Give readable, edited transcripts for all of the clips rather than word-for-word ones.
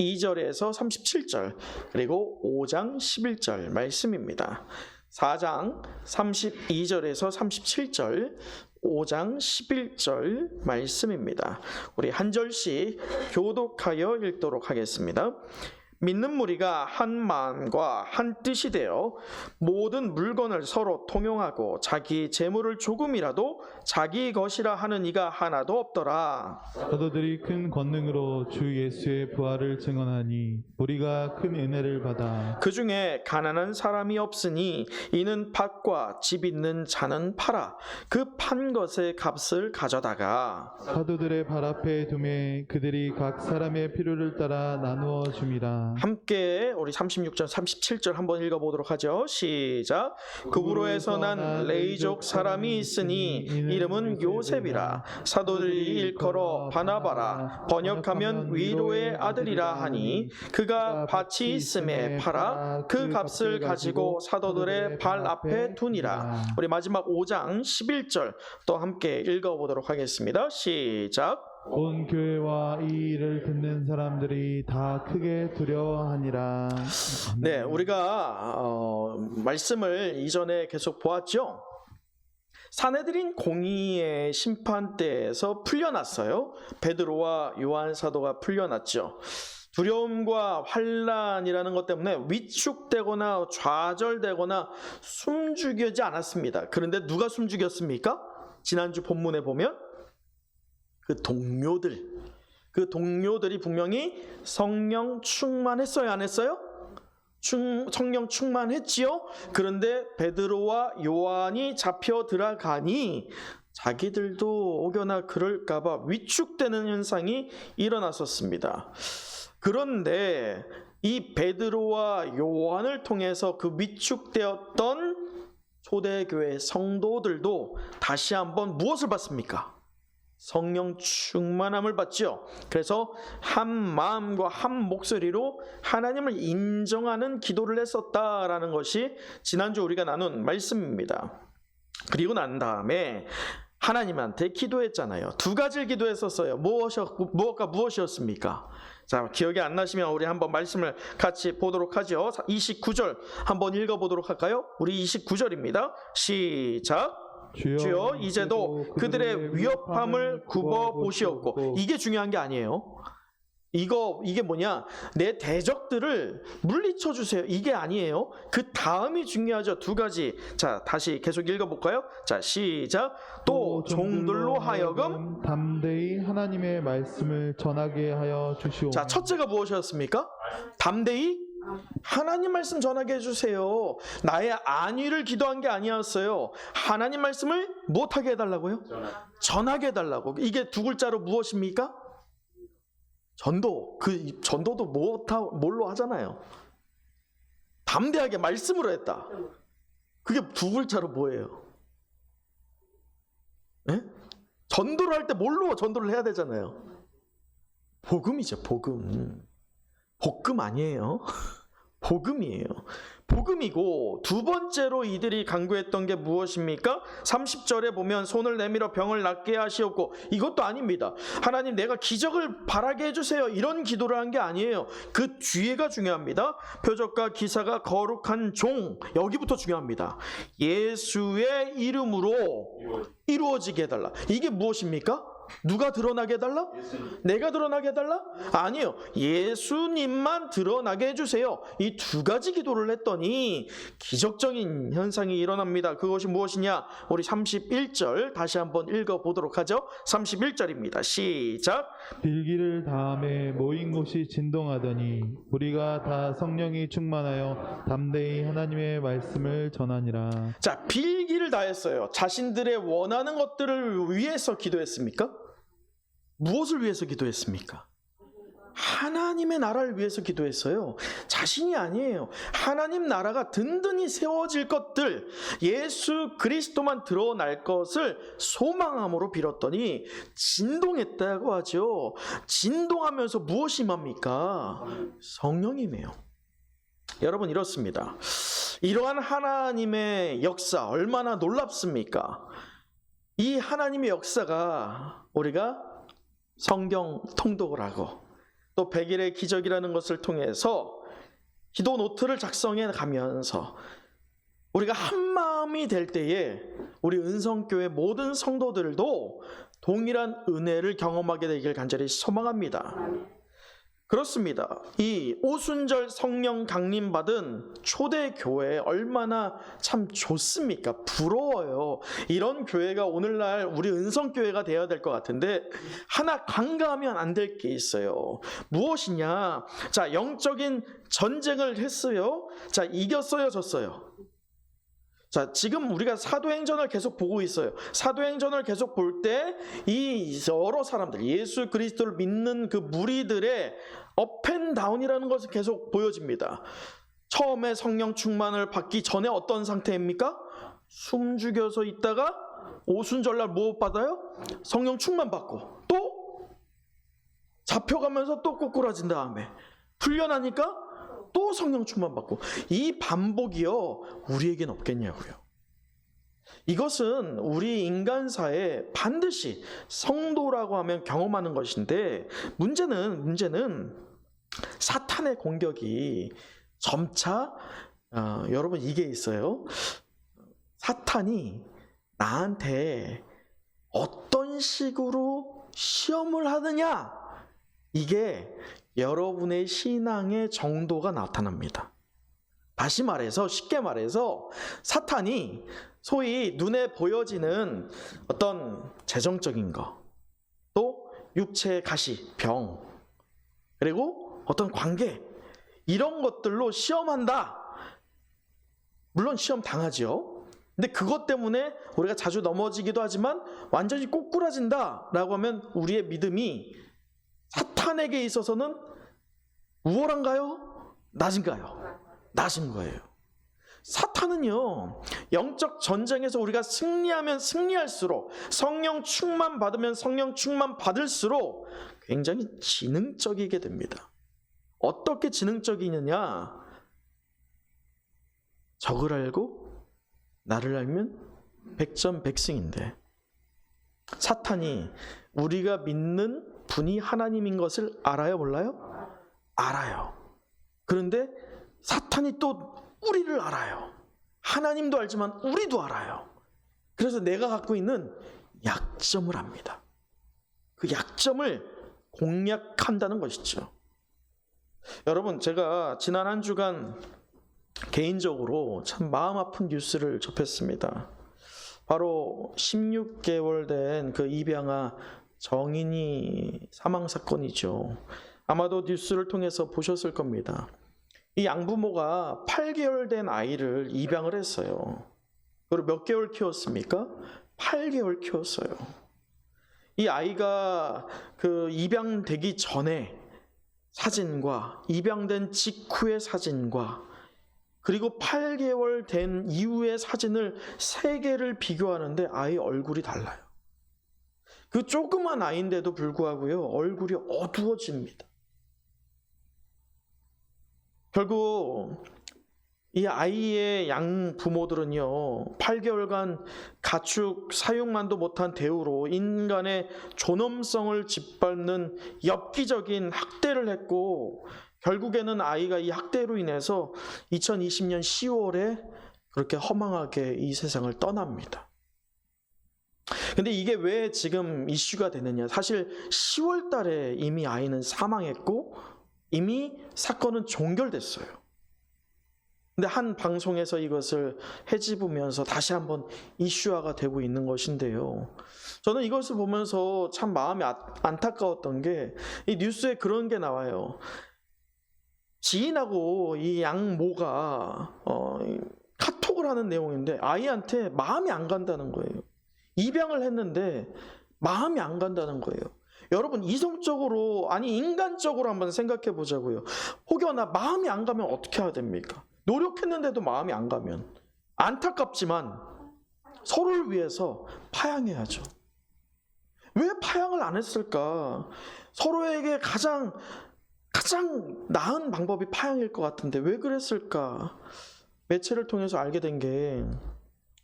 32절에서 37절, 그리고 5장 11절 말씀입니다. 4장 32절에서 37절, 5장 11절 말씀입니다. 우리 한 절씩 교독하여 읽도록 하겠습니다. 믿는 무리가 한 마음과 한 뜻이 되어 모든 물건을 서로 통용하고 자기 재물을 조금이라도 자기 것이라 하는 이가 하나도 없더라. 사도들이 큰 권능으로 주 예수의 부활을 증언하니 우리가 큰 은혜를 받아 그 중에 가난한 사람이 없으니 이는 밭과 집 있는 자는 팔아 그 판 것의 값을 가져다가 사도들의 발 앞에 두매 그들이 각 사람의 필요를 따라 나누어 줌이라. 함께 우리 36절 37절 한번 읽어보도록 하죠. 시작. 구브로에서 난 레이족 사람이 있으니 이름은 요셉이라. 사도들이 일컬어 바나바라. 번역하면 위로의 아들이라 하니 그가 밭이 있음에 팔아 그 값을 가지고 사도들의 발 앞에 두니라. 우리 마지막 5장 11절 또 함께 읽어보도록 하겠습니다. 시작. 온 교회와 이 일을 듣는 사람들이 다 크게 두려워하니라. 네, 우리가 말씀을 이전에 계속 보았죠. 사내들인 공의의 심판대에서 풀려났어요. 베드로와 요한 사도가 풀려났죠. 두려움과 환난이라는 것 때문에 위축되거나 좌절되거나 숨죽이지 않았습니다. 그런데 누가 숨죽였습니까? 지난주 본문에 보면 그 동료들이 분명히 성령 충만했어요, 안 했어요? 성령 충만했지요. 그런데 베드로와 요한이 잡혀 들어가니 자기들도 혹여나 그럴까봐 위축되는 현상이 일어났었습니다. 그런데 이 베드로와 요한을 통해서 그 위축되었던 초대교회 성도들도 다시 한번 무엇을 받습니까? 성령 충만함을 받죠. 그래서 한 마음과 한 목소리로 하나님을 인정하는 기도를 했었다라는 것이 지난주 우리가 나눈 말씀입니다. 그리고 난 다음에 하나님한테 기도했잖아요. 두 가지를 기도했었어요. 무엇과 무엇이었습니까? 자, 기억이 안 나시면 우리 한번 말씀을 같이 보도록 하죠. 29절 한번 읽어보도록 할까요? 우리 29절입니다. 시작. 주여 이제도 그들의 위협함을 굽어 보시옵고. 이게 중요한 게 아니에요. 이게 뭐냐? 내 대적들을 물리쳐 주세요. 이게 아니에요. 그 다음이 중요하죠. 두 가지. 자, 다시 계속 읽어볼까요? 자, 시작. 또 종들로 하여금 담대히 하나님의 말씀을 전하게 하여 주시오. 자, 첫째가 무엇이었습니까? 담대히 하나님 말씀 전하게 해주세요. 나의 안위를 기도한 게 아니었어요. 하나님 말씀을 못하게 해달라고요? 전하게 해달라고. 이게 두 글자로 무엇입니까? 전도. 그 전도도 뭘로 하잖아요. 담대하게 말씀으로 했다. 그게 두 글자로 뭐예요? 네? 전도를 할 때 뭘로 전도를 해야 되잖아요. 복음이죠, 복음. 복음 아니에요. 복음이에요. 복음이고, 두 번째로 이들이 간구했던 게 무엇입니까? 30절에 보면 손을 내밀어 병을 낫게 하시옵고, 이것도 아닙니다. 하나님 내가 기적을 바라게 해주세요. 이런 기도를 한 게 아니에요. 그 뒤에가 중요합니다. 표적과 기사가 거룩한 종, 여기부터 중요합니다. 예수의 이름으로 이루어지게 해달라. 이게 무엇입니까? 누가 드러나게 해달라? 내가 드러나게 해달라? 아니요. 예수님만 드러나게 해주세요. 이 두 가지 기도를 했더니 기적적인 현상이 일어납니다. 그것이 무엇이냐? 우리 31절 다시 한번 읽어보도록 하죠. 31절입니다. 시작. 빌기를 다음에 모인 곳이 진동하더니 우리가 다 성령이 충만하여 담대히 하나님의 말씀을 전하니라. 자, 빌기를 다했어요. 자신들의 원하는 것들을 위해서 기도했습니까? 무엇을 위해서 기도했습니까? 하나님의 나라를 위해서 기도했어요. 자신이 아니에요. 하나님 나라가 든든히 세워질 것들, 예수 그리스도만 드러날 것을 소망함으로 빌었더니 진동했다고 하죠. 진동하면서 무엇이 임합니까? 성령이에요. 여러분, 이렇습니다. 이러한 하나님의 역사 얼마나 놀랍습니까? 이 하나님의 역사가 우리가 성경 통독을 하고 또 100일의 기적이라는 것을 통해서 기도 노트를 작성해 가면서 우리가 한 마음이 될 때에 우리 은성교회 모든 성도들도 동일한 은혜를 경험하게 되길 간절히 소망합니다. 그렇습니다. 이 오순절 성령 강림 받은 초대교회 얼마나 참 좋습니까? 부러워요. 이런 교회가 오늘날 우리 은성교회가 되어야 될 것 같은데 하나 간과하면 안 될 게 있어요. 무엇이냐? 자, 영적인 전쟁을 했어요. 자, 이겼어요, 졌어요? 자, 지금 우리가 사도행전을 계속 보고 있어요. 사도행전을 계속 볼 때 이 여러 사람들, 예수 그리스도를 믿는 그 무리들의 업앤다운이라는 것이 계속 보여집니다. 처음에 성령 충만을 받기 전에 어떤 상태입니까? 숨죽여서 있다가 오순절날 뭐 받아요? 성령 충만 받고 또 잡혀가면서 또 꼬꾸라진 다음에 풀려나니까 또 성령 충만 받고, 이 반복이요 우리에겐 없겠냐고요. 이것은 우리 인간사에 반드시 성도라고 하면 경험하는 것인데, 문제는 사탄의 공격이 점차 여러분 이게 있어요. 사탄이 나한테 어떤 식으로 시험을 하느냐, 이게 여러분의 신앙의 정도가 나타납니다. 다시 말해서, 쉽게 말해서 사탄이 소위 눈에 보여지는 어떤 재정적인 거, 또 육체의 가시, 병, 그리고 어떤 관계, 이런 것들로 시험한다. 물론 시험 당하죠. 근데 그것 때문에 우리가 자주 넘어지기도 하지만 완전히 꼬꾸라진다 라고 하면 우리의 믿음이 사탄에게 있어서는 우월한가요? 낮은가요? 낮은 거예요. 사탄은요, 영적 전쟁에서 우리가 승리하면 승리할수록, 성령 충만 받으면 성령 충만 받을수록 굉장히 지능적이게 됩니다. 어떻게 지능적이느냐? 적을 알고 나를 알면 백전백승인데, 사탄이 우리가 믿는 분이 하나님인 것을 알아요, 몰라요? 알아요. 그런데 사탄이 또 우리를 알아요. 하나님도 알지만 우리도 알아요. 그래서 내가 갖고 있는 약점을 압니다. 그 약점을 공략한다는 것이죠. 여러분, 제가 지난 한 주간 개인적으로 참 마음 아픈 뉴스를 접했습니다. 바로 16개월 된 그 입양아 정인이 사망 사건이죠. 아마도 뉴스를 통해서 보셨을 겁니다. 이 양부모가 8개월 된 아이를 입양을 했어요. 그리고 몇 개월 키웠습니까? 8개월 키웠어요. 이 아이가 그 입양되기 전에 사진과 입양된 직후의 사진과 그리고 8개월 된 이후의 사진을 3개를 비교하는데 아이 얼굴이 달라요. 그 조그만 아이인데도 불구하고요, 얼굴이 어두워집니다. 결국 이 아이의 양 부모들은요, 8개월간 가축 사육만도 못한 대우로 인간의 존엄성을 짓밟는 엽기적인 학대를 했고, 결국에는 아이가 이 학대로 인해서 2020년 10월에 그렇게 허망하게 이 세상을 떠납니다. 근데 이게 왜 지금 이슈가 되느냐? 사실 10월 달에 이미 아이는 사망했고 이미 사건은 종결됐어요. 근데 한 방송에서 이것을 헤집으면서 다시 한번 이슈화가 되고 있는 것인데요. 저는 이것을 보면서 참 마음이 안타까웠던 게, 이 뉴스에 그런 게 나와요. 지인하고 이 양모가 카톡을 하는 내용인데 아이한테 마음이 안 간다는 거예요. 입양을 했는데 마음이 안 간다는 거예요. 여러분, 이성적으로, 아니 인간적으로 한번 생각해 보자고요. 혹여나 마음이 안 가면 어떻게 해야 됩니까? 노력했는데도 마음이 안 가면 안타깝지만 서로를 위해서 파양해야죠. 왜 파양을 안 했을까? 서로에게 가장 나은 방법이 파양일 것 같은데 왜 그랬을까? 매체를 통해서 알게 된 게,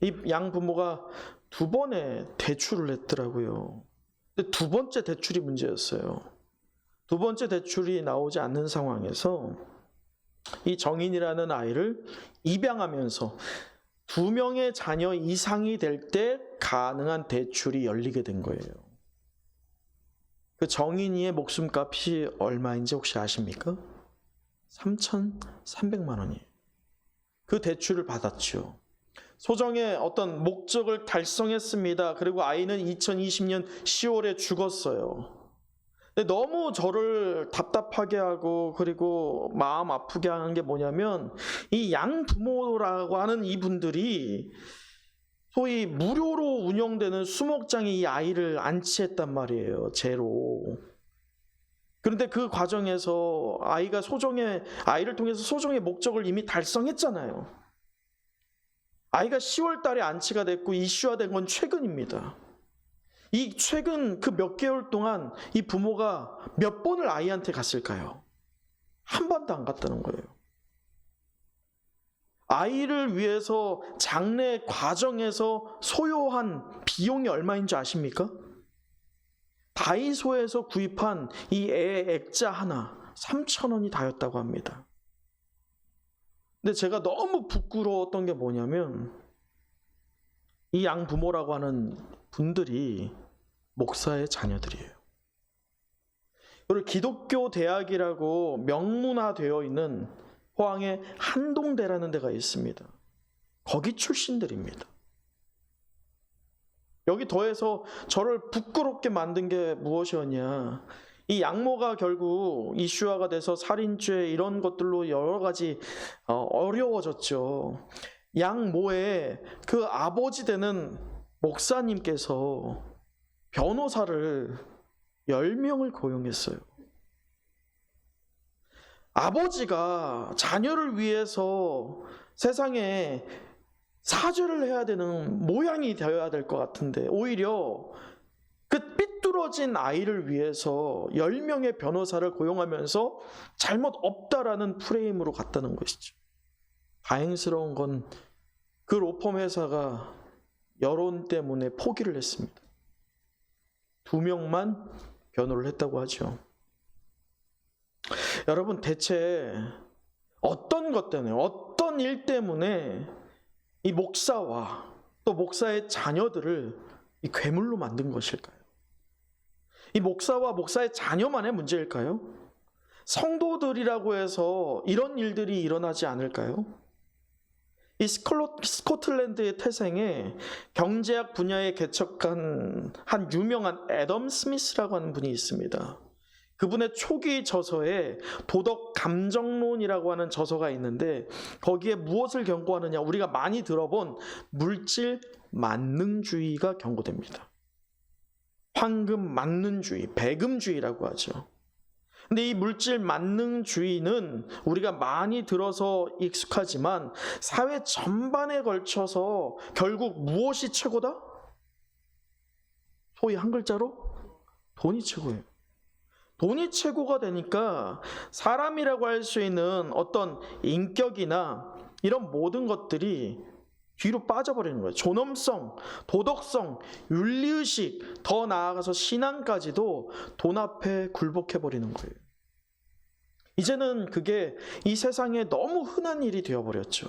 이 양 부모가 2번의 대출을 했더라고요. 근데 2번째 대출이 문제였어요. 두 번째 대출이 나오지 않는 상황에서 이 정인이라는 아이를 입양하면서 2명의 자녀 이상이 될 때 가능한 대출이 열리게 된 거예요. 그 정인이의 목숨값이 얼마인지 혹시 아십니까? 3,300만 원이에요. 그 대출을 받았죠. 소정의 어떤 목적을 달성했습니다. 그리고 아이는 2020년 10월에 죽었어요. 근데 너무 저를 답답하게 하고 그리고 마음 아프게 하는 게 뭐냐면 이 양부모라고 하는 이분들이 소위 무료로 운영되는 수목장에 이 아이를 안치했단 말이에요. 제로. 그런데 그 과정에서 아이를 통해서 소정의 목적을 이미 달성했잖아요. 아이가 10월 달에 안치가 됐고 이슈화된 건 최근입니다. 이 최근 그 몇 개월 동안 이 부모가 몇 번을 아이한테 갔을까요? 한 번도 안 갔다는 거예요. 아이를 위해서 장례 과정에서 소요한 비용이 얼마인 줄 아십니까? 다이소에서 구입한 이 애 액자 하나 3,000원이 다였다고 합니다. 근데 제가 너무 부끄러웠던 게 뭐냐면 이 양부모라고 하는 분들이 목사의 자녀들이에요. 그리고 기독교 대학이라고 명문화되어 있는 포항에 한동대라는 데가 있습니다. 거기 출신들입니다. 여기 더해서 저를 부끄럽게 만든 게 무엇이었냐. 이 양모가 결국 이슈화가 돼서 살인죄 이런 것들로 여러 가지 어려워졌죠. 양모의 그 아버지 되는 목사님께서 변호사를 10명을 고용했어요. 아버지가 자녀를 위해서 세상에 사죄를 해야 되는 모양이 되어야 될 것 같은데 오히려 그 삐뚤어진 아이를 위해서 10명의 변호사를 고용하면서 잘못 없다라는 프레임으로 갔다는 것이죠. 다행스러운 건 그 로펌 회사가 여론 때문에 포기를 했습니다. 2명만 변호를 했다고 하죠. 여러분 대체 어떤 것 때문에 어떤 일 때문에 이 목사와 또 목사의 자녀들을 이 괴물로 만든 것일까요? 이 목사와 목사의 자녀만의 문제일까요? 성도들이라고 해서 이런 일들이 일어나지 않을까요? 이 스코틀랜드의 태생에 경제학 분야에 개척한 한 유명한 애덤 스미스라고 하는 분이 있습니다. 그분의 초기 저서에 도덕 감정론이라고 하는 저서가 있는데 거기에 무엇을 경고하느냐, 우리가 많이 들어본 물질 만능주의가 경고됩니다. 황금 만능주의, 배금주의라고 하죠. 근데 이 물질 만능주의는 우리가 많이 들어서 익숙하지만 사회 전반에 걸쳐서 결국 무엇이 최고다? 소위 한 글자로 돈이 최고예요. 돈이 최고가 되니까 사람이라고 할 수 있는 어떤 인격이나 이런 모든 것들이 뒤로 빠져버리는 거예요. 존엄성, 도덕성, 윤리의식, 더 나아가서 신앙까지도 돈 앞에 굴복해버리는 거예요. 이제는 그게 이 세상에 너무 흔한 일이 되어버렸죠.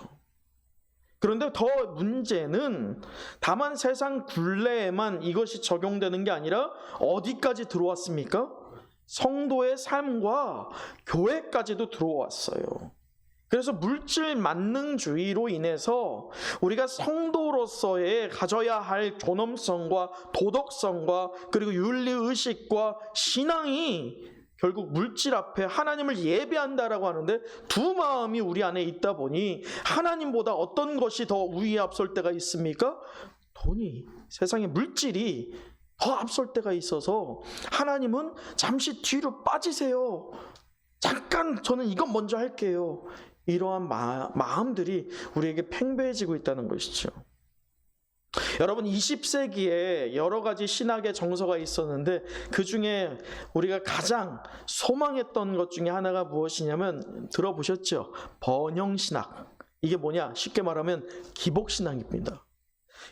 그런데 더 문제는 다만 세상 굴레에만 이것이 적용되는 게 아니라 어디까지 들어왔습니까? 성도의 삶과 교회까지도 들어왔어요. 그래서 물질 만능주의로 인해서 우리가 성도로서의 가져야 할 존엄성과 도덕성과 그리고 윤리의식과 신앙이 결국 물질 앞에 하나님을 예배한다라고 하는데 두 마음이 우리 안에 있다 보니 하나님보다 어떤 것이 더 우위에 앞설 때가 있습니까? 돈이, 세상의 물질이 더 앞설 때가 있어서 하나님은 잠시 뒤로 빠지세요. 잠깐 저는 이것 먼저 할게요. 이러한 마음들이 우리에게 팽배해지고 있다는 것이죠. 여러분 20세기에 여러 가지 신학의 정서가 있었는데 그 중에 우리가 가장 소망했던 것 중에 하나가 무엇이냐면 들어보셨죠? 번영신학. 이게 뭐냐? 쉽게 말하면 기복신학입니다.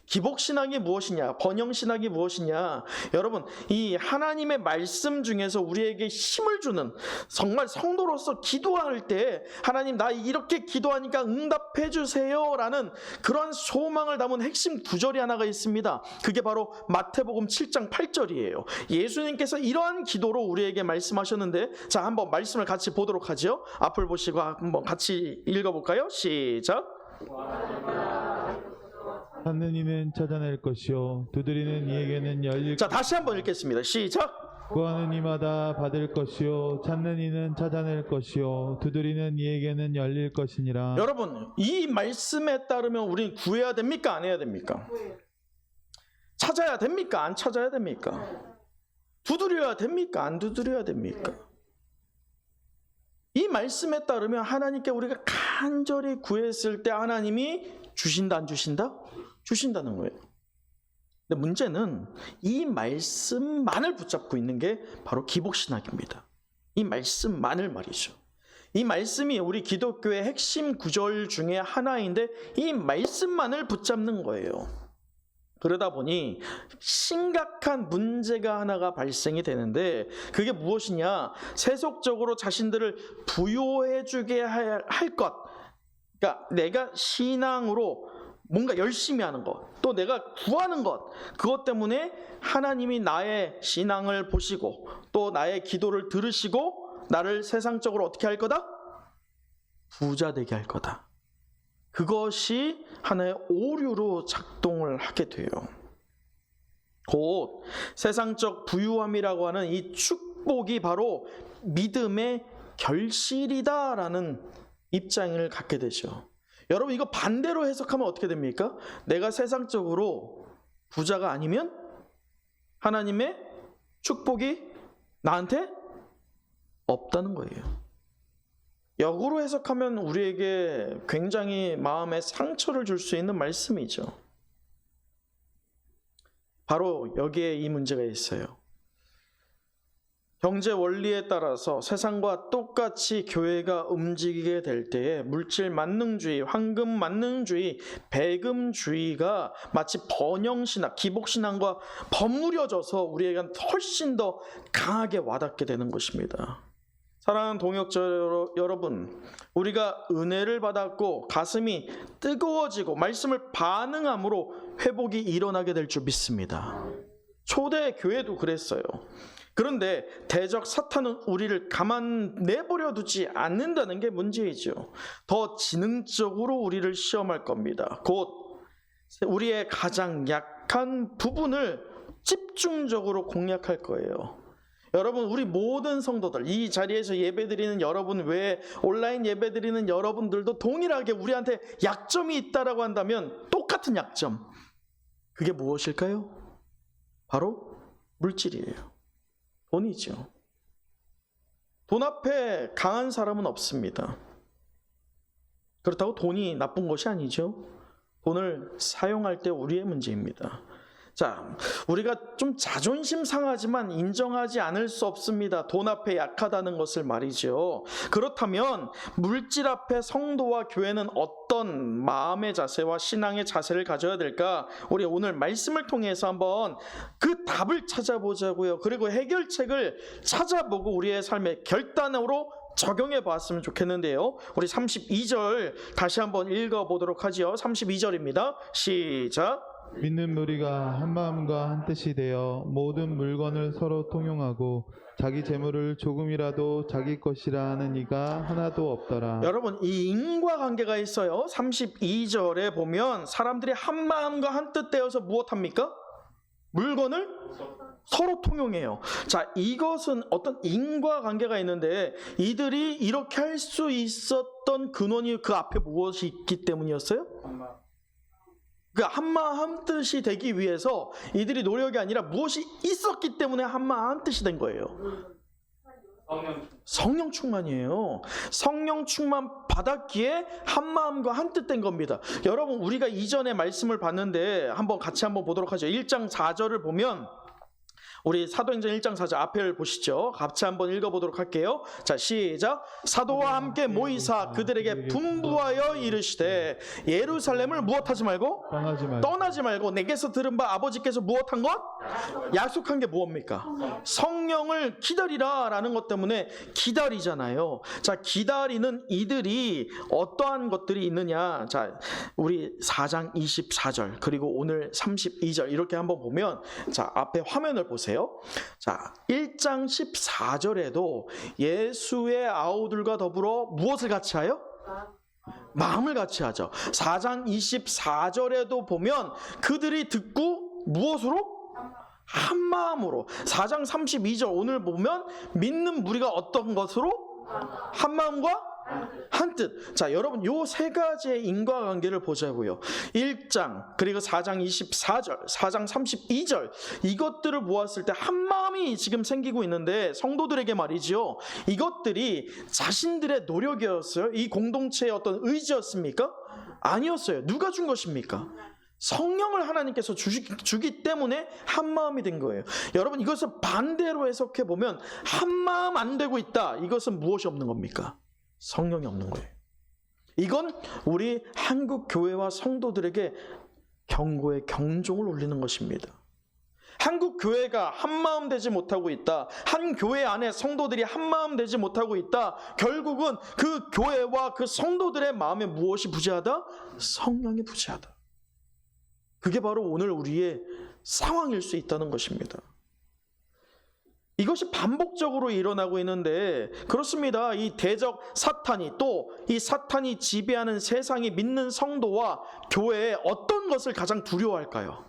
기복신학이 무엇이냐? 번영신학이 무엇이냐? 여러분, 이 하나님의 말씀 중에서 우리에게 힘을 주는, 정말 성도로서 기도할 때 하나님 나 이렇게 기도하니까 응답해 주세요 라는 그런 소망을 담은 핵심 구절이 하나가 있습니다. 그게 바로 마태복음 7장 8절이에요. 예수님께서 이러한 기도로 우리에게 말씀하셨는데, 자, 한번 말씀을 같이 보도록 하죠. 앞을 보시고 한번 같이 읽어볼까요? 시작. 찾는 이는 찾아낼 것이요 두드리는 이에게는 열릴 자, 다시 한번 읽겠습니다. 시작. 구하는 이마다 받을 것이요 찾는 이는 찾아낼 것이요 두드리는 이에게는 열릴 것이니라. 여러분, 이 말씀에 따르면 우리는 구해야 됩니까? 안 해야 됩니까? 찾아야 됩니까? 안 찾아야 됩니까? 두드려야 됩니까? 안 두드려야 됩니까? 이 말씀에 따르면 하나님께 우리가 간절히 구했을 때 하나님이 주신다, 안 주신다? 주신다는 거예요. 근데 문제는 이 말씀만을 붙잡고 있는 게 바로 기복신학입니다. 이 말씀만을 말이죠. 이 말씀이 우리 기독교의 핵심 구절 중에 하나인데 이 말씀만을 붙잡는 거예요. 그러다 보니 심각한 문제가 하나가 발생이 되는데, 그게 무엇이냐? 세속적으로 자신들을 부요해주게 할 것, 그러니까 내가 신앙으로 뭔가 열심히 하는 것, 또 내가 구하는 것, 그것 때문에 하나님이 나의 신앙을 보시고 또 나의 기도를 들으시고 나를 세상적으로 어떻게 할 거다? 부자 되게 할 거다. 그것이 하나의 오류로 작동을 하게 돼요. 곧 세상적 부유함이라고 하는 이 축복이 바로 믿음의 결실이다라는 입장을 갖게 되죠. 여러분, 이거 반대로 해석하면 어떻게 됩니까? 내가 세상적으로 부자가 아니면 하나님의 축복이 나한테 없다는 거예요. 역으로 해석하면 우리에게 굉장히 마음에 상처를 줄 수 있는 말씀이죠. 바로 여기에 이 문제가 있어요. 경제 원리에 따라서 세상과 똑같이 교회가 움직이게 될 때에 물질 만능주의, 황금 만능주의, 배금주의가 마치 번영신학, 기복신앙과 버무려져서 우리에게 훨씬 더 강하게 와닿게 되는 것입니다. 사랑하는 동역자 여러분, 우리가 은혜를 받았고 가슴이 뜨거워지고 말씀을 반응함으로 회복이 일어나게 될 줄 믿습니다. 초대 교회도 그랬어요. 그런데 대적 사탄은 우리를 가만 내버려 두지 않는다는 게 문제이죠. 더 지능적으로 우리를 시험할 겁니다. 곧 우리의 가장 약한 부분을 집중적으로 공략할 거예요. 여러분, 우리 모든 성도들, 이 자리에서 예배드리는 여러분 외에 온라인 예배드리는 여러분들도 동일하게 우리한테 약점이 있다라고 한다면 똑같은 약점, 그게 무엇일까요? 바로 물질이에요. 돈이죠. 돈 앞에 강한 사람은 없습니다. 그렇다고 돈이 나쁜 것이 아니죠. 돈을 사용할 때 우리의 문제입니다. 자, 우리가 좀 자존심 상하지만 인정하지 않을 수 없습니다. 돈 앞에 약하다는 것을 말이죠. 그렇다면 물질 앞에 성도와 교회는 어떤 마음의 자세와 신앙의 자세를 가져야 될까? 우리 오늘 말씀을 통해서 한번 그 답을 찾아보자고요. 그리고 해결책을 찾아보고 우리의 삶의 결단으로 적용해 보았으면 좋겠는데요. 우리 32절 다시 한번 읽어보도록 하지요. 32절입니다. 시작. 믿는 무리가 한 마음과 한 뜻이 되어 모든 물건을 서로 통용하고 자기 재물을 조금이라도 자기 것이라 하는 이가 하나도 없더라. 여러분, 이 인과관계가 있어요. 32절에 보면 사람들이 한 마음과 한 뜻 되어서 무엇합니까? 물건을 서로 통용해요. 자, 이것은 어떤 인과관계가 있는데 이들이 이렇게 할 수 있었던 근원이 그 앞에 무엇이 있기 때문이었어요? 그 한마음 한뜻이 되기 위해서 이들이 노력이 아니라 무엇이 있었기 때문에 한마음 한뜻이 된 거예요. 성령 충만이에요. 성령 충만 받았기에 한마음과 한뜻 된 겁니다. 여러분, 우리가 이전에 말씀을 봤는데 한번 같이 한번 보도록 하죠. 1장 4절을 보면 우리 사도행전 1장 4절 앞을 보시죠. 같이 한번 읽어보도록 할게요. 자, 시작. 사도와 함께 모이사 그들에게 분부하여 이르시되 예루살렘을 무엇하지 말고 떠나지 말고 내게서 들은 바 아버지께서 무엇한 것? 약속한 게 무엇입니까? 성령을 기다리라 라는 것 때문에 기다리잖아요. 자, 기다리는 이들이 어떠한 것들이 있느냐. 자, 우리 4장 24절 그리고 오늘 32절 이렇게 한번 보면, 자, 앞에 화면을 보세요. 자, 1장 14절에도 예수의 아우들과 더불어 무엇을 같이 하여? 마음을 같이 하죠. 4장 24절에도 보면 그들이 듣고 무엇으로? 한 마음으로. 4장 32절 오늘 보면 믿는 무리가 어떤 것으로? 한 마음과 한 뜻. 자, 여러분 요 세 가지의 인과관계를 보자고요. 1장 그리고 4장 24절 4장 32절 이것들을 보았을 때 한 마음이 지금 생기고 있는데 성도들에게 말이지요, 이것들이 자신들의 노력이었어요? 이 공동체의 어떤 의지였습니까? 아니었어요. 누가 준 것입니까? 성령을 하나님께서 주기 때문에 한 마음이 된 거예요. 여러분 이것을 반대로 해석해 보면 한 마음 안 되고 있다. 이것은 무엇이 없는 겁니까? 성령이 없는 거예요. 이건 우리 한국 교회와 성도들에게 경고의 경종을 울리는 것입니다. 한국 교회가 한 마음 되지 못하고 있다. 한 교회 안에 성도들이 한 마음 되지 못하고 있다. 결국은 그 교회와 그 성도들의 마음에 무엇이 부재하다? 성령이 부재하다. 그게 바로 오늘 우리의 상황일 수 있다는 것입니다. 이것이 반복적으로 일어나고 있는데, 그렇습니다. 이 대적 사탄이, 또 이 사탄이 지배하는 세상이 믿는 성도와 교회에 어떤 것을 가장 두려워할까요?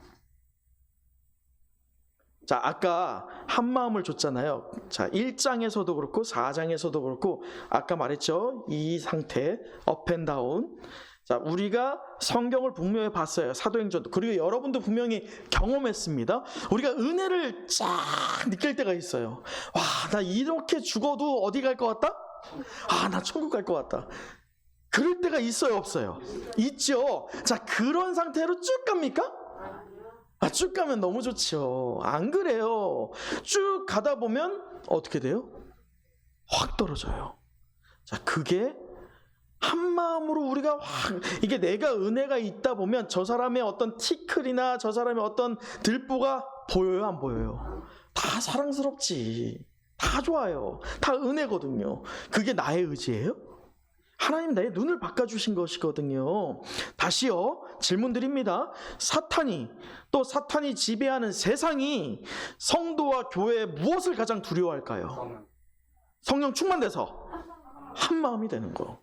자, 아까 한 마음을 줬잖아요. 자, 1장에서도 그렇고 4장에서도 그렇고 아까 말했죠. 이 상태, 업앤다운. 자, 우리가 성경을 분명히 봤어요. 사도행전도. 그리고 여러분도 분명히 경험했습니다. 우리가 은혜를 쫙 느낄 때가 있어요. 와, 나 이렇게 죽어도 어디 갈 것 같다? 아, 나 천국 갈 것 같다. 그럴 때가 있어요, 없어요? 있죠. 자, 그런 상태로 쭉 갑니까? 아, 쭉 가면 너무 좋죠. 안 그래요? 쭉 가다 보면 어떻게 돼요? 확 떨어져요. 자, 그게 한 마음으로 우리가 이게 내가 은혜가 있다 보면 저 사람의 어떤 티클이나 저 사람의 어떤 들보가 보여요, 안 보여요? 다 사랑스럽지. 다 좋아요. 다 은혜거든요. 그게 나의 의지예요? 하나님 나의 눈을 바꿔주신 것이거든요. 다시요, 질문 드립니다. 또 사탄이 지배하는 세상이 성도와 교회에 무엇을 가장 두려워할까요? 성령 충만돼서 한 마음이 되는 거.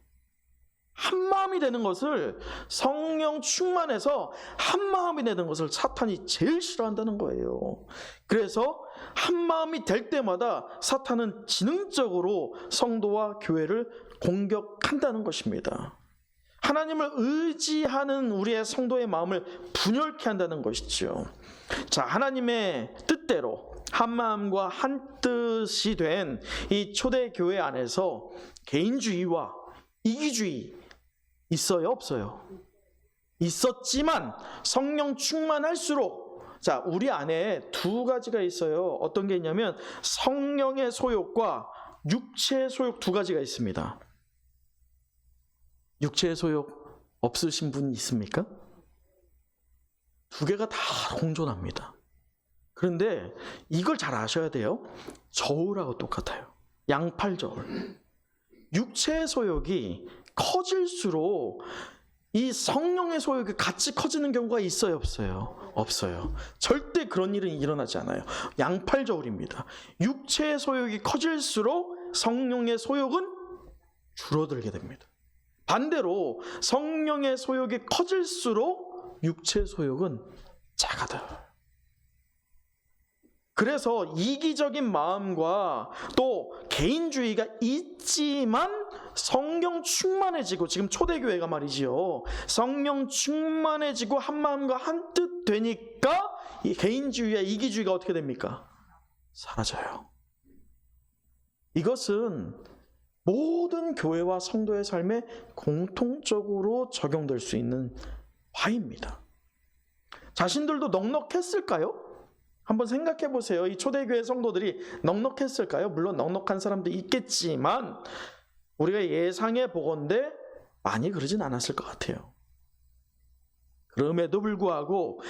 한 마음이 되는 것을, 성령 충만해서 한 마음이 되는 것을 사탄이 제일 싫어한다는 거예요. 그래서 한 마음이 될 때마다 사탄은 지능적으로 성도와 교회를 공격한다는 것입니다. 하나님을 의지하는 우리의 성도의 마음을 분열케 한다는 것이죠. 자, 하나님의 뜻대로 한 마음과 한 뜻이 된 이 초대교회 안에서 개인주의와 이기주의 있어요, 없어요? 있었지만 성령 충만할수록, 자, 우리 안에 두 가지가 있어요. 어떤 게 있냐면 성령의 소욕과 육체의 소욕 두 가지가 있습니다. 육체의 소욕 없으신 분 있습니까? 두 개가 다 공존합니다. 그런데 이걸 잘 아셔야 돼요. 저울하고 똑같아요. 양팔 저울. 육체의 소욕이 커질수록 이 성령의 소욕이 같이 커지는 경우가 있어요, 없어요? 없어요. 절대 그런 일은 일어나지 않아요. 양팔 저울입니다. 육체의 소욕이 커질수록 성령의 소욕은 줄어들게 됩니다. 반대로 성령의 소욕이 커질수록 육체의 소욕은 작아져요. 그래서 이기적인 마음과 또 개인주의가 있지만 성령 충만해지고, 지금 초대교회가 말이지요, 성령 충만해지고 한 마음과 한 뜻 되니까 이 개인주의와 이기주의가 어떻게 됩니까? 사라져요. 이것은 모든 교회와 성도의 삶에 공통적으로 적용될 수 있는 바입니다. 자신들도 넉넉했을까요? 한번 생각해 보세요. 이 초대교회 성도들이 넉넉했을까요? 물론 넉넉한 사람도 있겠지만 우리가 예상해 보건대 많이 그러진 않았을 것 같아요. 그럼에도 불구하고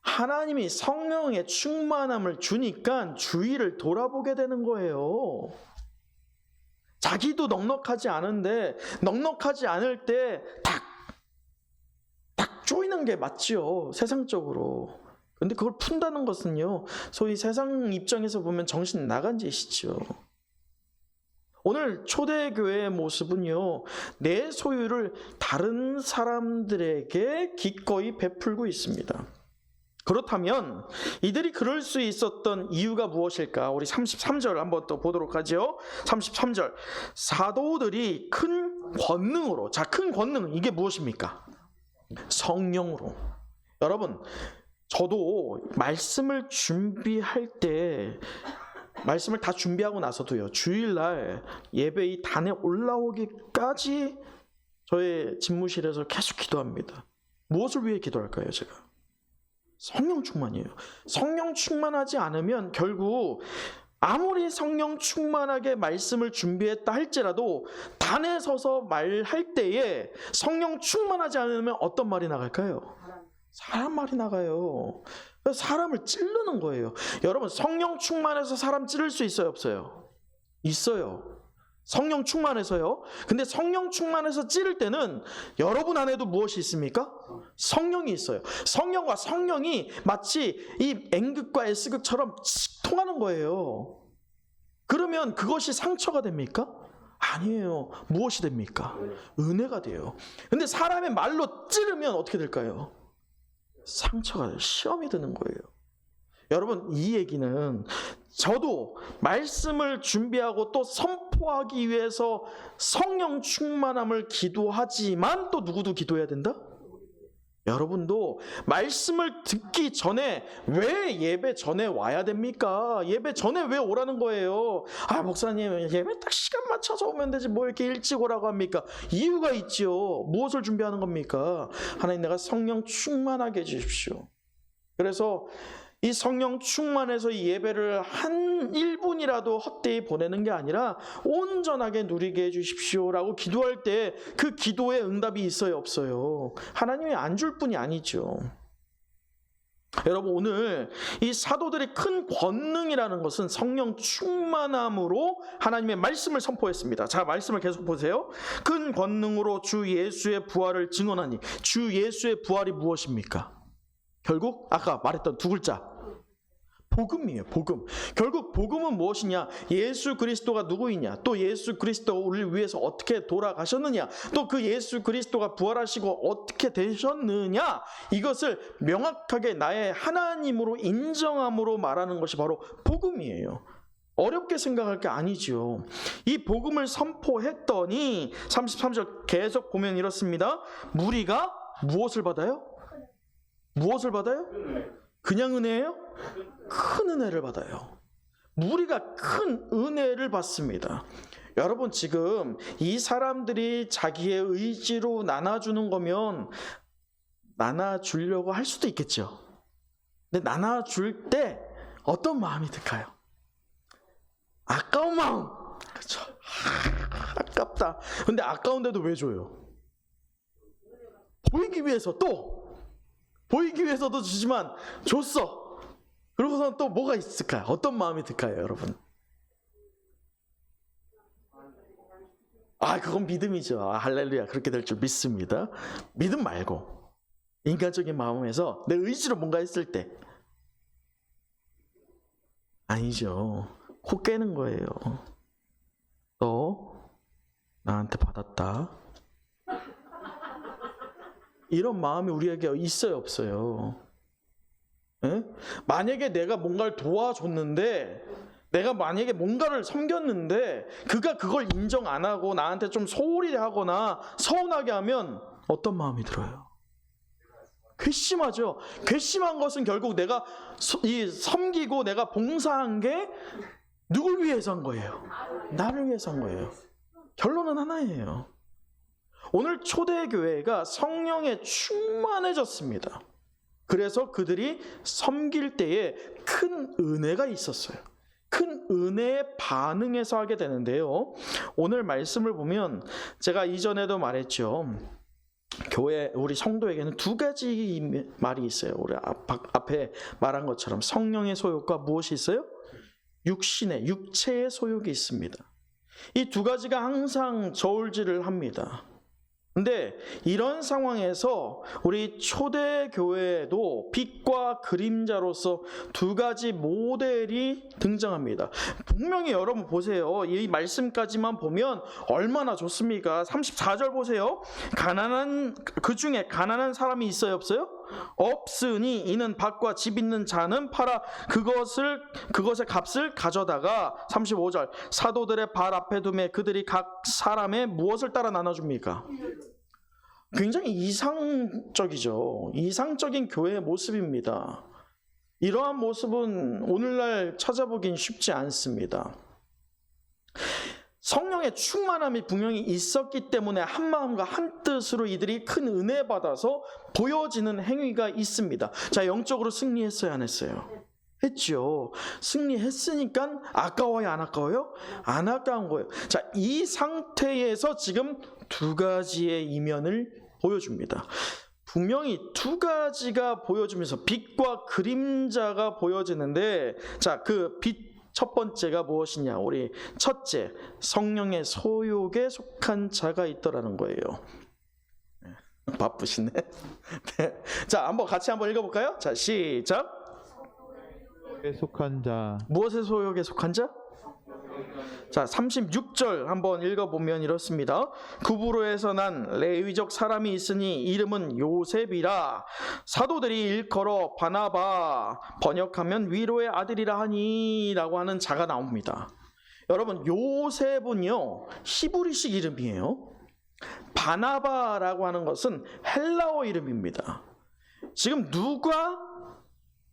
하나님이 성령의 충만함을 주니까 주위를 돌아보게 되는 거예요. 자기도 넉넉하지 않은데 넉넉하지 않을 때 딱 쪼이는 게 맞죠. 세상적으로. 근데 그걸 푼다는 것은요, 소위 세상 입장에서 보면 정신 나간 짓이죠. 오늘 초대교회의 모습은요, 내 소유를 다른 사람들에게 기꺼이 베풀고 있습니다. 그렇다면 이들이 그럴 수 있었던 이유가 무엇일까? 우리 33절 한번 또 보도록 하죠. 33절. 사도들이 큰 권능으로. 자, 큰 권능, 이게 무엇입니까? 성령으로. 여러분, 저도 말씀을 준비할 때 말씀을 다 준비하고 나서도요, 주일날 예배 이 단에 올라오기까지 저의 집무실에서 계속 기도합니다. 무엇을 위해 기도할까요, 제가? 성령 충만이에요. 성령 충만하지 않으면 결국 아무리 성령 충만하게 말씀을 준비했다 할지라도 단에 서서 말할 때에 성령 충만하지 않으면 어떤 말이 나갈까요? 사람 말이 나가요. 사람을 찌르는 거예요. 여러분, 성령 충만해서 사람 찌를 수 있어요, 없어요? 있어요. 성령 충만해서요. 근데 성령 충만해서 찌를 때는 여러분 안에도 무엇이 있습니까? 성령이 있어요. 성령과 성령이 마치 이 N극과 S극처럼 통하는 거예요. 그러면 그것이 상처가 됩니까? 아니에요. 무엇이 됩니까? 은혜가 돼요. 근데 사람의 말로 찌르면 어떻게 될까요? 상처가 돼요. 시험이 드는 거예요. 여러분, 이 얘기는 저도 말씀을 준비하고 또 선포하기 위해서 성령 충만함을 기도하지만 또 누구도 기도해야 된다? 여러분도 말씀을 듣기 전에 왜 예배 전에 와야 됩니까? 예배 전에 왜 오라는 거예요? 아, 목사님, 예배 딱 시간 맞춰서 오면 되지 뭐 이렇게 일찍 오라고 합니까? 이유가 있죠. 무엇을 준비하는 겁니까? 하나님, 내가 성령 충만하게 해주십시오. 그래서 이 성령 충만해서 이 예배를 한 1분이라도 헛되이 보내는 게 아니라 온전하게 누리게 해주십시오라고 기도할 때 그 기도에 응답이 있어요, 없어요? 하나님이 안 줄 뿐이 아니죠. 여러분, 오늘 이 사도들의 큰 권능이라는 것은 성령 충만함으로 하나님의 말씀을 선포했습니다. 자, 말씀을 계속 보세요. 큰 권능으로 주 예수의 부활을 증언하니. 주 예수의 부활이 무엇입니까? 결국 아까 말했던 두 글자, 복음이에요. 복음. 결국 복음은 무엇이냐? 예수 그리스도가 누구이냐? 또 예수 그리스도가 우리를 위해서 어떻게 돌아가셨느냐? 또 그 예수 그리스도가 부활하시고 어떻게 되셨느냐? 이것을 명확하게 나의 하나님으로 인정함으로 말하는 것이 바로 복음이에요. 어렵게 생각할 게 아니죠. 이 복음을 선포했더니 33절 계속 보면 이렇습니다. 무리가 무엇을 받아요? 무엇을 받아요? 그냥 은혜예요? 큰 은혜를 받아요. 무리가 큰 은혜를 받습니다. 여러분, 지금 이 사람들이 자기의 의지로 나눠주는 거면 나눠주려고 할 수도 있겠죠. 근데 나눠줄 때 어떤 마음이 들까요? 아까운 마음. 그렇죠. 아깝다. 근데 아까운데도 왜 줘요? 보이기 위해서 보이기 위해서도 주지만 줬어. 그러고서 또 뭐가 있을까요? 어떤 마음이 들까요, 여러분? 아, 그건 믿음이죠. 아, 할렐루야, 그렇게 될 줄 믿습니다. 믿음 말고 인간적인 마음에서 내 의지로 뭔가 했을 때 아니죠. 코 깨는 거예요. 너 나한테 받았다. 이런 마음이 우리에게 있어요, 없어요? 에? 만약에 내가 뭔가를 도와줬는데, 내가 만약에 뭔가를 섬겼는데 그가 그걸 인정 안 하고 나한테 좀 소홀히 하거나 서운하게 하면 어떤 마음이 들어요? 괘씸하죠. 괘씸한 것은 결국 내가 섬기고 내가 봉사한 게 누굴 위해서 한 거예요? 나를 위해서 한 거예요. 결론은 하나예요. 오늘 초대교회가 성령에 충만해졌습니다. 그래서 그들이 섬길 때에 큰 은혜가 있었어요. 큰 은혜에 반응해서 하게 되는데요. 오늘 말씀을 보면 제가 이전에도 말했죠. 교회 우리 성도에게는 두 가지 말이 있어요. 우리 앞에 말한 것처럼 성령의 소욕과 무엇이 있어요? 육체의 소욕이 있습니다. 이 두 가지가 항상 저울질을 합니다. 근데 이런 상황에서 우리 초대교회에도 빛과 그림자로서 두 가지 모델이 등장합니다. 분명히 여러분 보세요. 이 말씀까지만 보면 얼마나 좋습니까? 34절 보세요. 그 중에 가난한 사람이 있어요, 없어요? 없으니 이는 밭과 집 있는 자는 팔아 그것의 값을 가져다가 35절 사도들의 발 앞에 두매 그들이 각 사람의 무엇을 따라 나눠줍니까? 굉장히 이상적이죠. 이상적인 교회의 모습입니다. 이러한 모습은 오늘날 찾아보긴 쉽지 않습니다. 성령의 충만함이 분명히 있었기 때문에 한 마음과 한 뜻으로 이들이 큰 은혜 받아서 보여지는 행위가 있습니다. 자, 영적으로 승리했어요, 안 했어요? 했죠. 승리했으니까 아까워요, 안 아까워요? 안 아까운 거예요. 자, 이 상태에서 지금 두 가지의 이면을 보여줍니다. 분명히 두 가지가 보여주면서 빛과 그림자가 보여지는데, 자, 그 빛 첫 번째가 무엇이냐? 우리 첫째, 성령의 소욕에 속한 자가 있더라는 거예요. 바쁘시네. 네. 자, 같이 한번 읽어볼까요? 자, 시작. 속한 자. 무엇의 소욕에 속한 자? 자, 36절 한번 읽어보면 이렇습니다. 구브로에서 난 레위족 사람이 있으니 이름은 요셉이라. 사도들이 일컬어 바나바, 번역하면 위로의 아들이라 하니 라고 하는 자가 나옵니다. 여러분, 요셉은요 히브리식 이름이에요. 바나바라고 하는 것은 헬라어 이름입니다. 지금 누가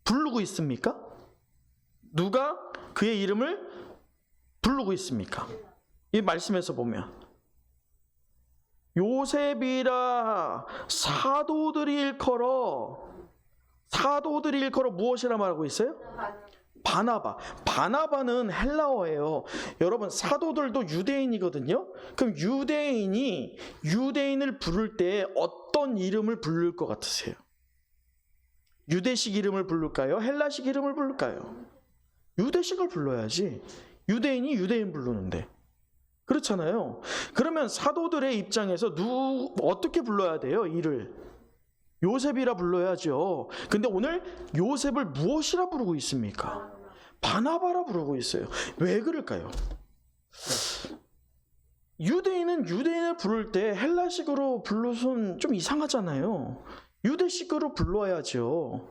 부르고 있습니까? 누가 그의 이름을 부르고 있습니까? 이 말씀에서 보면 요셉이라 사도들이 일컬어 무엇이라 말하고 있어요? 바나바. 바나바는 헬라어예요. 여러분, 사도들도 유대인이거든요. 그럼 유대인을 부를 때 어떤 이름을 부를 것 같으세요? 유대식 이름을 부를까요? 헬라식 이름을 부를까요? 유대식을 불러야지. 유대인이 유대인 부르는데. 그렇잖아요. 그러면 사도들의 입장에서 어떻게 불러야 돼요? 이를 요셉이라 불러야죠. 근데 오늘 요셉을 무엇이라 부르고 있습니까? 바나바라 부르고 있어요. 왜 그럴까요? 유대인은 유대인을 부를 때 헬라식으로 불러선 좀 이상하잖아요. 유대식으로 불러야죠.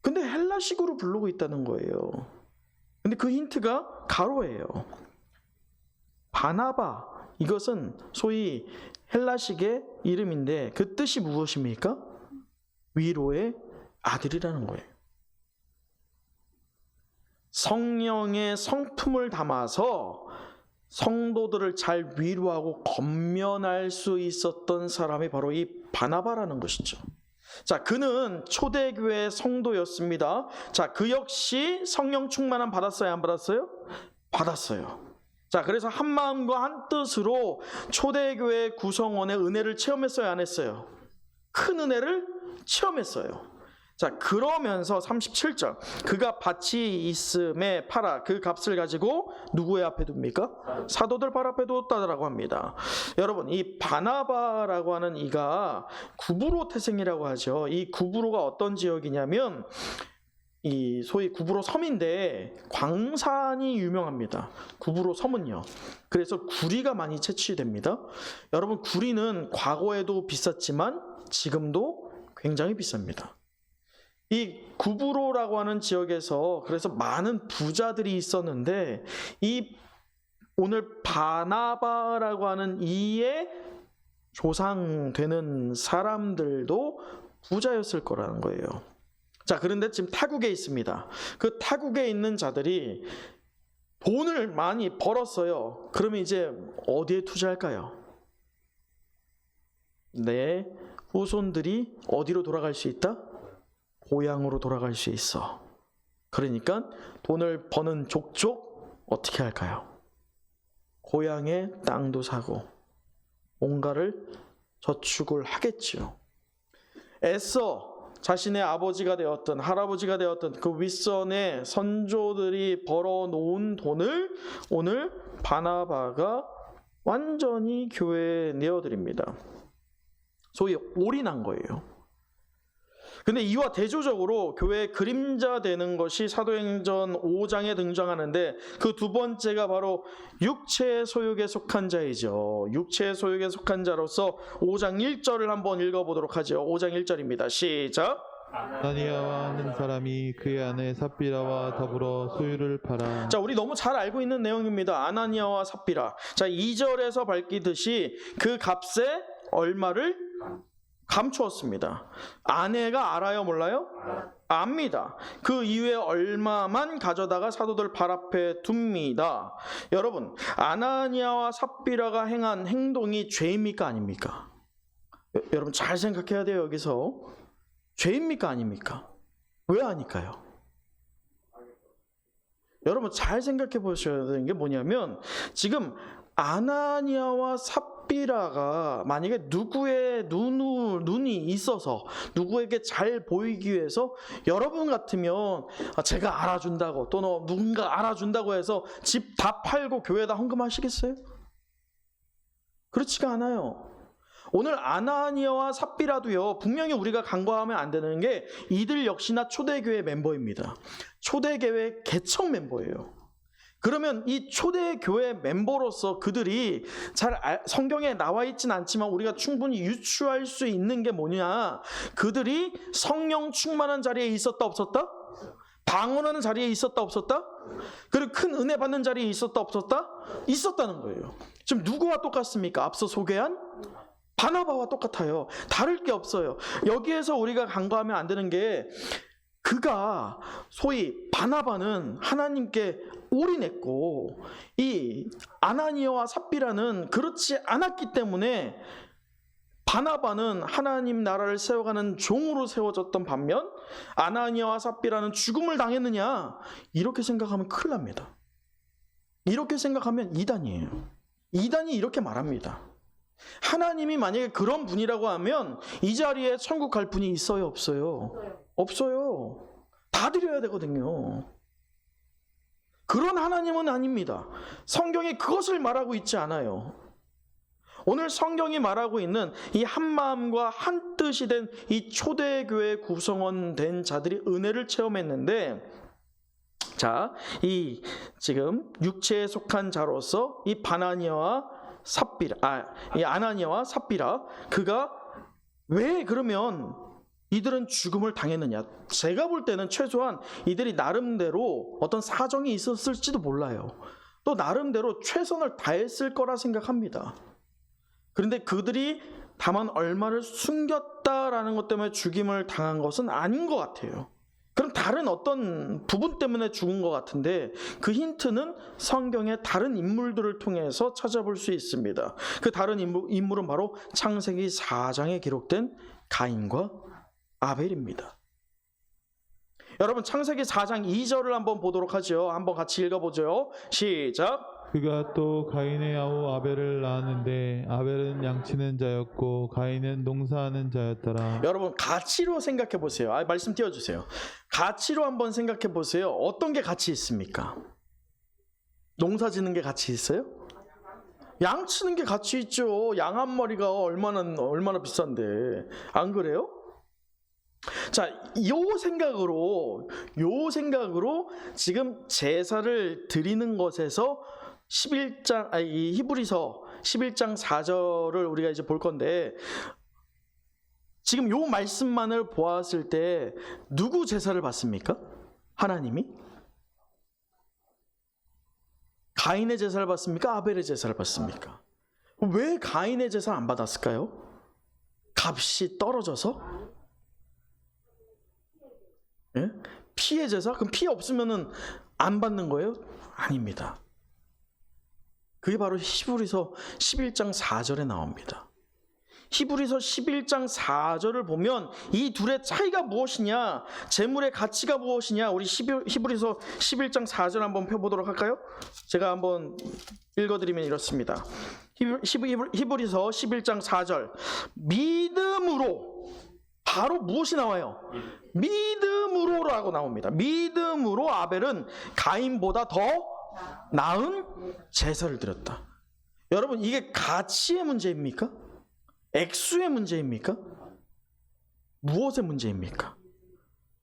근데 헬라식으로 부르고 있다는 거예요. 근데 그 힌트가 가로예요. 바나바, 이것은 소위 헬라식의 이름인데 그 뜻이 무엇입니까? 위로의 아들이라는 거예요. 성령의 성품을 담아서 성도들을 잘 위로하고 권면할 수 있었던 사람이 바로 이 바나바라는 것이죠. 자, 그는 초대교회 성도였습니다. 자, 그 역시 성령 충만함 받았어요, 안 받았어요? 받았어요. 자, 그래서 한 마음과 한 뜻으로 초대교회 구성원의 은혜를 체험했어요, 안 했어요? 큰 은혜를 체험했어요. 자, 그러면서 37절 그가 밭이 있음에 팔아 그 값을 가지고 누구의 앞에 둡니까? 사도들 발 앞에 두었다라고 합니다. 여러분, 이 바나바라고 하는 이가 구브로 태생이라고 하죠. 이 구브로가 어떤 지역이냐면 이 소위 구브로 섬인데 광산이 유명합니다. 구브로 섬은요. 그래서 구리가 많이 채취됩니다. 여러분, 구리는 과거에도 비쌌지만 지금도 굉장히 비쌉니다. 이 구브로라고 하는 지역에서 그래서 많은 부자들이 있었는데 이 오늘 바나바라고 하는 이의 조상되는 사람들도 부자였을 거라는 거예요. 자, 그런데 지금 타국에 있습니다. 그 타국에 있는 자들이 돈을 많이 벌었어요. 그러면 이제 어디에 투자할까요? 내 후손들이 어디로 돌아갈 수 있다? 고향으로 돌아갈 수 있어. 그러니까 돈을 버는 족족 어떻게 할까요? 고향에 땅도 사고 뭔가를 저축을 하겠지요. 애써 자신의 아버지가 되었던 할아버지가 되었던 그 윗선의 선조들이 벌어놓은 돈을 오늘 바나바가 완전히 교회에 내어드립니다. 소위 올인한 거예요. 근데 이와 대조적으로 교회의 그림자 되는 것이 사도행전 5장에 등장하는데 그 두 번째가 바로 육체의 소욕에 속한 자이죠. 육체의 소욕에 속한 자로서 5장 1절을 한번 읽어보도록 하죠. 5장 1절입니다. 시작. 아나니아와 하는 사람이 그의 아내 삽비라와 더불어 소유를 팔아. 자, 우리 너무 잘 알고 있는 내용입니다. 아나니아와 삽비라. 자, 2절에서 밝히듯이 그 값에 얼마를 감추었습니다. 아내가 알아요, 몰라요? 압니다. 그 이후에 얼마만 가져다가 사도들 발 앞에 둡니다. 여러분, 아나니아와 삽비라가 행한 행동이 죄입니까, 아닙니까? 여러분 잘 생각해야 돼요. 여기서 죄입니까, 아닙니까? 왜 아닐까요? 여러분 잘 생각해 보셔야 되는 게 뭐냐면, 지금 아나니아와 삽비라가 만약에 누구의 눈이 있어서 누구에게 잘 보이기 위해서, 여러분 같으면 제가 알아준다고 또는 누군가 알아준다고 해서 집 다 팔고 교회에다 헌금하시겠어요? 그렇지가 않아요. 오늘 아나니아와 삽비라도요, 분명히 우리가 간과하면 안 되는 게 이들 역시나 초대교회 멤버입니다. 초대교회 개척 멤버예요. 그러면 이 초대교회 멤버로서 그들이 성경에 나와 있진 않지만 우리가 충분히 유추할 수 있는 게 뭐냐, 그들이 성령 충만한 자리에 있었다 없었다? 방언하는 자리에 있었다 없었다? 그리고 큰 은혜 받는 자리에 있었다 없었다? 있었다는 거예요. 지금 누구와 똑같습니까? 앞서 소개한 바나바와 똑같아요. 다를 게 없어요. 여기에서 우리가 간과하면 안 되는 게, 그가 소위 바나바는 하나님께 올인했고 이 아나니아와 삽비라는 그렇지 않았기 때문에 바나바는 하나님 나라를 세워가는 종으로 세워졌던 반면 아나니아와 삽비라는 죽음을 당했느냐, 이렇게 생각하면 큰일 납니다. 이렇게 생각하면 이단이에요. 이단이 이렇게 말합니다. 하나님이 만약에 그런 분이라고 하면 이 자리에 천국 갈 분이 있어요, 없어요? 없어요. 다 드려야 되거든요. 그런 하나님은 아닙니다. 성경이 그것을 말하고 있지 않아요. 오늘 성경이 말하고 있는 이 한마음과 한뜻이 된 이 초대교회 구성원 된 자들이 은혜를 체험했는데, 자, 이 지금 육체에 속한 자로서 이 이 아나니아와 삽비라, 그가 왜 그러면 이들은 죽음을 당했느냐? 제가 볼 때는 최소한 이들이 나름대로 어떤 사정이 있었을지도 몰라요. 또 나름대로 최선을 다했을 거라 생각합니다. 그런데 그들이 다만 얼마를 숨겼다라는 것 때문에 죽임을 당한 것은 아닌 것 같아요. 그럼 다른 어떤 부분 때문에 죽은 것 같은데, 그 힌트는 성경의 다른 인물들을 통해서 찾아볼 수 있습니다. 그 다른 인물은 바로 창세기 4장에 기록된 가인과 아벨입니다. 여러분 창세기 4장 2절을 한번 보도록 하죠. 한번 같이 읽어보죠. 시작. 그가 또 가인의 아우 아벨을 낳았는데 아벨은 양치는 자였고 가인은 농사하는 자였더라. 여러분 가치로 생각해 보세요. 말씀 띄워주세요. 가치로 한번 생각해 보세요. 어떤 게 가치 있습니까? 농사 짓는 게 가치 있어요? 양 치는 게 가치 있죠. 양 한 마리가 얼마나 비싼데, 안 그래요? 자, 요 생각으로 지금 제사를 드리는 것에서 이 히브리서 11장 4절을 우리가 이제 볼 건데, 지금 요 말씀만을 보았을 때 누구 제사를 받습니까? 하나님이? 가인의 제사를 받습니까? 아벨의 제사를 받습니까? 왜 가인의 제사를 안 받았을까요? 값이 떨어져서? 예? 피의 제사? 그럼 피 없으면은 안 받는 거예요? 아닙니다. 그게 바로 히브리서 11장 4절에 나옵니다. 히브리서 11장 4절을 보면 이 둘의 차이가 무엇이냐, 재물의 가치가 무엇이냐, 우리 히브리서 11장 4절 한번 펴보도록 할까요? 제가 한번 읽어드리면 이렇습니다. 히브리서 11장 4절, 믿음으로, 바로 무엇이 나와요? 믿음으로라고 나옵니다. 믿음으로 아벨은 가인보다 더 나은 제사를 드렸다. 여러분, 이게 가치의 문제입니까? 액수의 문제입니까? 무엇의 문제입니까?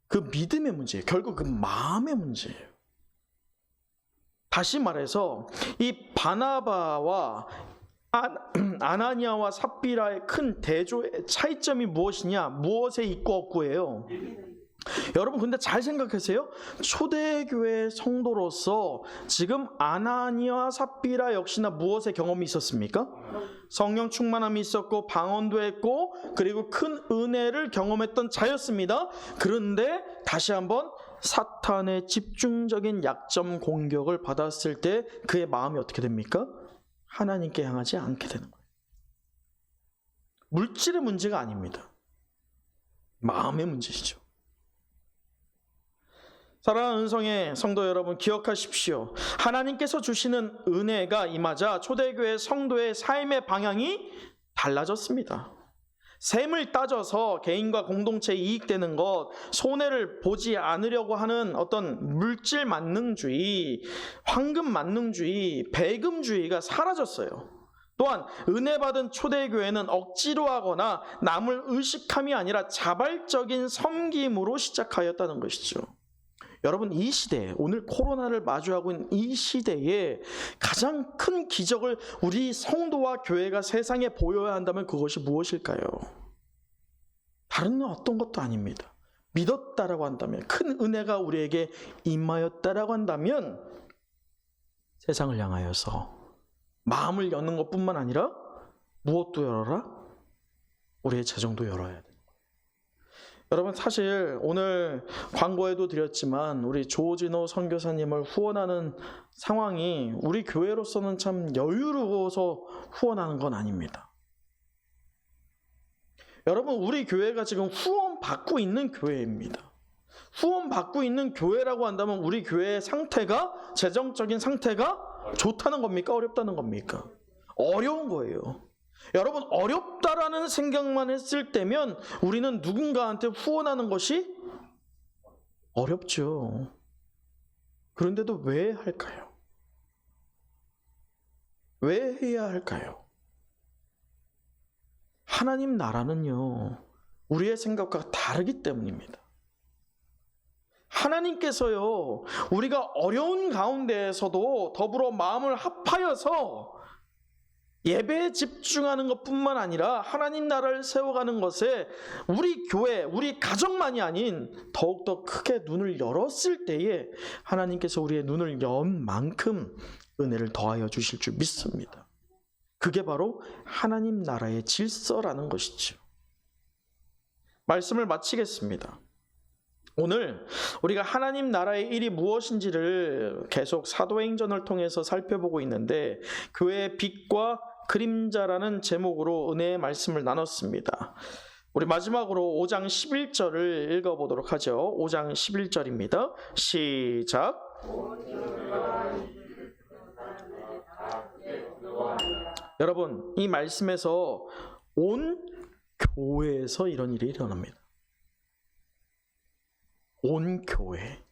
그 믿음의 문제예요. 결국 그 마음의 문제예요. 다시 말해서 이 바나바와 아나니아와 삽비라의 큰 대조의 차이점이 무엇이냐? 무엇에 있고 없고예요. 여러분, 근데 잘 생각하세요. 초대교회 성도로서 지금 아나니아와 삽비라 역시나 무엇의 경험이 있었습니까? 성령 충만함이 있었고 방언도 했고 그리고 큰 은혜를 경험했던 자였습니다. 그런데 다시 한번 사탄의 집중적인 약점 공격을 받았을 때 그의 마음이 어떻게 됩니까? 하나님께 향하지 않게 되는 거예요. 물질의 문제가 아닙니다. 마음의 문제시죠. 사랑하는 은성의 성도 여러분, 기억하십시오. 하나님께서 주시는 은혜가 임하자 초대교회 성도의 삶의 방향이 달라졌습니다. 셈을 따져서 개인과 공동체에 이익되는 것, 손해를 보지 않으려고 하는 어떤 물질 만능주의, 황금 만능주의, 배금주의가 사라졌어요. 또한 은혜 받은 초대교회는 억지로 하거나 남을 의식함이 아니라 자발적인 섬김으로 시작하였다는 것이죠. 여러분, 이 시대에, 오늘 코로나를 마주하고 있는 이 시대에 가장 큰 기적을 우리 성도와 교회가 세상에 보여야 한다면 그것이 무엇일까요? 다른 어떤 것도 아닙니다. 믿었다라고 한다면, 큰 은혜가 우리에게 임하였다라고 한다면 세상을 향하여서 마음을 여는 것뿐만 아니라 무엇도 열어라? 우리의 재정도 열어야 돼. 여러분, 사실 오늘 광고에도 드렸지만 우리 조진호 선교사님을 후원하는 상황이 우리 교회로서는 참 여유로워서 후원하는 건 아닙니다. 여러분, 우리 교회가 지금 후원받고 있는 교회입니다. 후원받고 있는 교회라고 한다면 우리 교회의 상태가, 재정적인 상태가 좋다는 겁니까? 어렵다는 겁니까? 어려운 거예요. 여러분, 어렵다라는 생각만 했을 때면 우리는 누군가한테 후원하는 것이 어렵죠. 그런데도 왜 할까요? 왜 해야 할까요? 하나님 나라는요, 우리의 생각과 다르기 때문입니다. 하나님께서요, 우리가 어려운 가운데에서도 더불어 마음을 합하여서 예배에 집중하는 것뿐만 아니라 하나님 나라를 세워가는 것에 우리 교회, 우리 가정만이 아닌 더욱더 크게 눈을 열었을 때에 하나님께서 우리의 눈을 연 만큼 은혜를 더하여 주실 줄 믿습니다. 그게 바로 하나님 나라의 질서라는 것이죠. 말씀을 마치겠습니다. 오늘 우리가 하나님 나라의 일이 무엇인지를 계속 사도행전을 통해서 살펴보고 있는데 교회의 빛과 그림자라는 제목으로 은혜의 말씀을 나눴습니다. 우리 마지막으로 5장 11절을 읽어보도록 하죠. 5장 11절입니다. 시작. 여러분, 이 말씀에서 온 교회에서 이런 일이 일어납니다. 온 교회.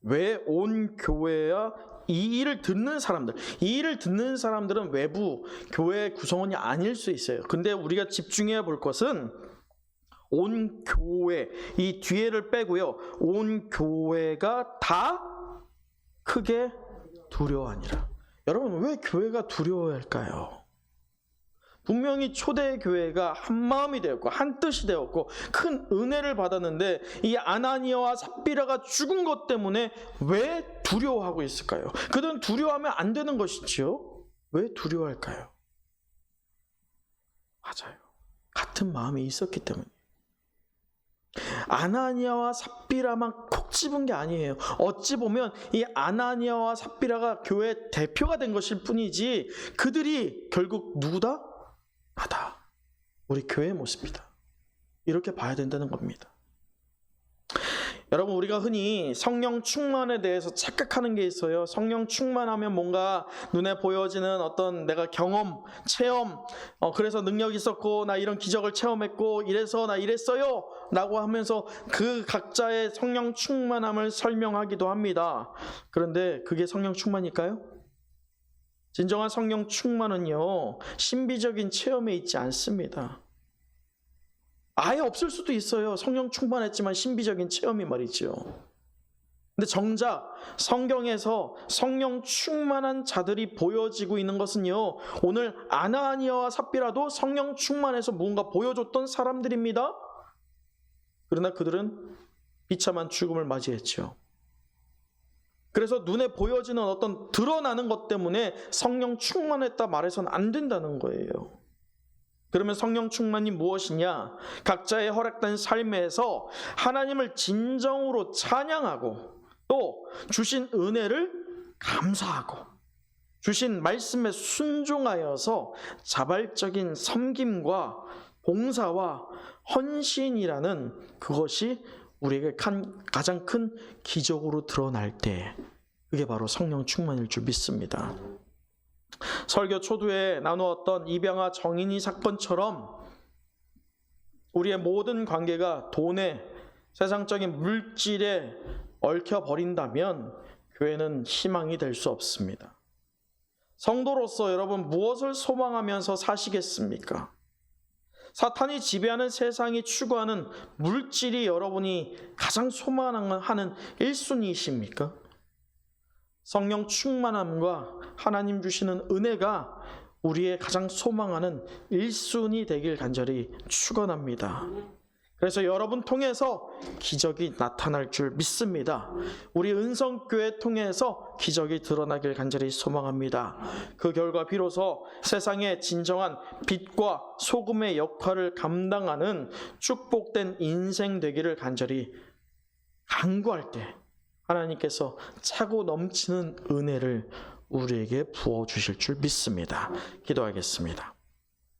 왜 온 교회야? 이 일을 듣는 사람들, 이 일을 듣는 사람들은 외부 교회 구성원이 아닐 수 있어요. 근데 우리가 집중해야 볼 것은 온 교회, 이 뒤에를 빼고요, 온 교회가 다 크게 두려워하니라. 여러분, 왜 교회가 두려워할까요? 분명히 초대교회가 한 마음이 되었고 한 뜻이 되었고 큰 은혜를 받았는데 이 아나니아와 삽비라가 죽은 것 때문에 왜 두려워하고 있을까요? 그들은 두려워하면 안 되는 것이지요. 왜 두려워할까요? 맞아요. 같은 마음이 있었기 때문에. 아나니아와 삽비라만 콕 집은 게 아니에요. 어찌 보면 이 아나니아와 삽비라가 교회 대표가 된 것일 뿐이지 그들이 결국 누구다? 우리 교회의 모습이다. 이렇게 봐야 된다는 겁니다. 여러분, 우리가 흔히 성령 충만에 대해서 착각하는 게 있어요. 성령 충만하면 뭔가 눈에 보여지는 어떤 내가 경험, 체험, 그래서 능력이 있었고 나 이런 기적을 체험했고 이래서 나 이랬어요 라고 하면서 그 각자의 성령 충만함을 설명하기도 합니다. 그런데 그게 성령 충만일까요? 진정한 성령 충만은요, 신비적인 체험에 있지 않습니다. 아예 없을 수도 있어요. 성령 충만했지만 신비적인 체험이 말이죠. 근데 정작 성경에서 성령 충만한 자들이 보여지고 있는 것은요, 오늘 아나니아와 삽비라도 성령 충만해서 무언가 보여줬던 사람들입니다. 그러나 그들은 비참한 죽음을 맞이했죠. 그래서 눈에 보여지는 어떤 드러나는 것 때문에 성령 충만했다 말해서는 안 된다는 거예요. 그러면 성령 충만이 무엇이냐? 각자의 허락된 삶에서 하나님을 진정으로 찬양하고 또 주신 은혜를 감사하고 주신 말씀에 순종하여서 자발적인 섬김과 봉사와 헌신이라는 그것이 우리에게 가장 큰 기적으로 드러날 때 그게 바로 성령 충만일 줄 믿습니다. 설교 초두에 나누었던 입양아 정인이 사건처럼 우리의 모든 관계가 돈에 세상적인 물질에 얽혀버린다면 교회는 희망이 될 수 없습니다. 성도로서 여러분 무엇을 소망하면서 사시겠습니까? 사탄이 지배하는 세상이 추구하는 물질이 여러분이 가장 소망하는 1순위이십니까? 성령 충만함과 하나님 주시는 은혜가 우리의 가장 소망하는 1순위 되길 간절히 축원합니다. 그래서 여러분 통해서 기적이 나타날 줄 믿습니다. 우리 은성교회 통해서 기적이 드러나길 간절히 소망합니다. 그 결과 비로소 세상의 진정한 빛과 소금의 역할을 감당하는 축복된 인생 되기를 간절히 간구할 때 하나님께서 차고 넘치는 은혜를 우리에게 부어주실 줄 믿습니다. 기도하겠습니다.